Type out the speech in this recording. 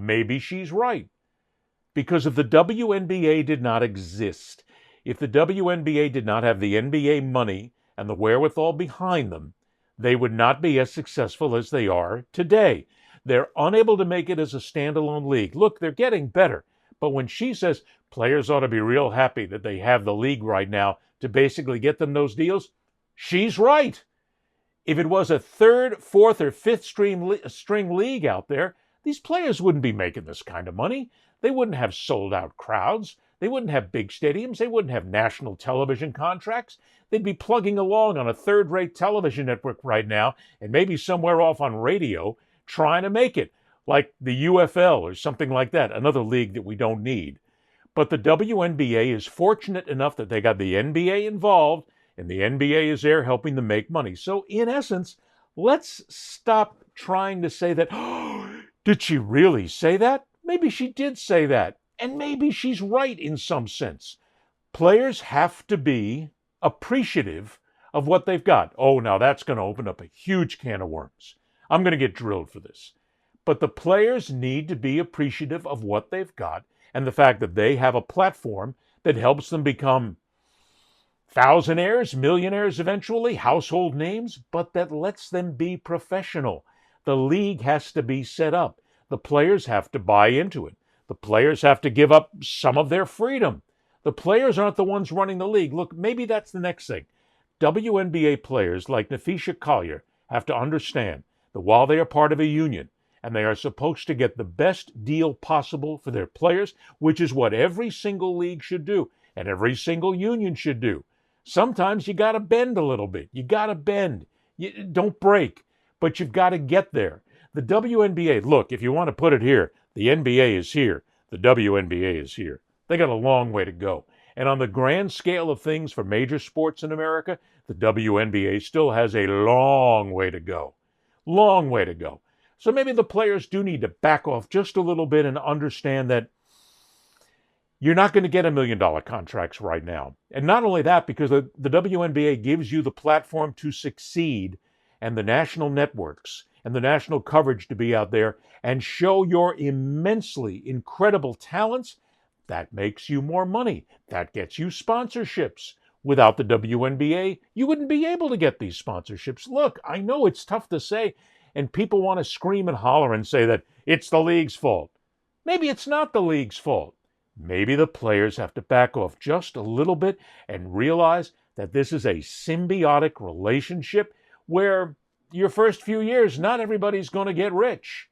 Maybe she's right. Because if the WNBA did not exist, if the WNBA did not have the NBA money and the wherewithal behind them, they would not be as successful as they are today. They're unable to make it as a standalone league. Look, they're getting better. But when she says players ought to be real happy that they have the league right now to basically get them those deals, she's right. If it was a third, fourth, or fifth string league out there, these players wouldn't be making this kind of money. They wouldn't have sold-out crowds. They wouldn't have big stadiums. They wouldn't have national television contracts. They'd be plugging along on a third-rate television network right now and maybe somewhere off on radio trying to make it, like the UFL or something like that, another league that we don't need. But the WNBA is fortunate enough that they got the NBA involved, and the NBA is there helping them make money. So in essence, let's stop trying to say that, oh, did she really say that? Maybe she did say that, and maybe she's right in some sense. Players have to be appreciative of what they've got. Oh, now that's going to open up a huge can of worms. I'm going to get drilled for this. But the players need to be appreciative of what they've got and the fact that they have a platform that helps them become thousandaires, millionaires eventually, household names, but that lets them be professional. The league has to be set up. The players have to buy into it. The players have to give up some of their freedom. The players aren't the ones running the league. Look, maybe that's the next thing. WNBA players like Nafisha Collier have to understand that while they are part of a union and they are supposed to get the best deal possible for their players, which is what every single league should do and every single union should do, sometimes you got to bend a little bit. You got to bend. You don't break, but you've got to get there. The WNBA, look, if you want to put it here, the NBA is here. The WNBA is here. They got a long way to go. And on the grand scale of things for major sports in America, the WNBA still has a long way to go. Long way to go. So maybe the players do need to back off just a little bit and understand that you're not going to get $1 million contracts right now. And not only that, because the WNBA gives you the platform to succeed and the national networks and the national coverage to be out there and show your immensely incredible talents. That makes you more money. That gets you sponsorships. Without the WNBA, you wouldn't be able to get these sponsorships. Look, I know it's tough to say, and people want to scream and holler and say that it's the league's fault. Maybe it's not the league's fault. Maybe the players have to back off just a little bit and realize that this is a symbiotic relationship where your first few years, not everybody's going to get rich.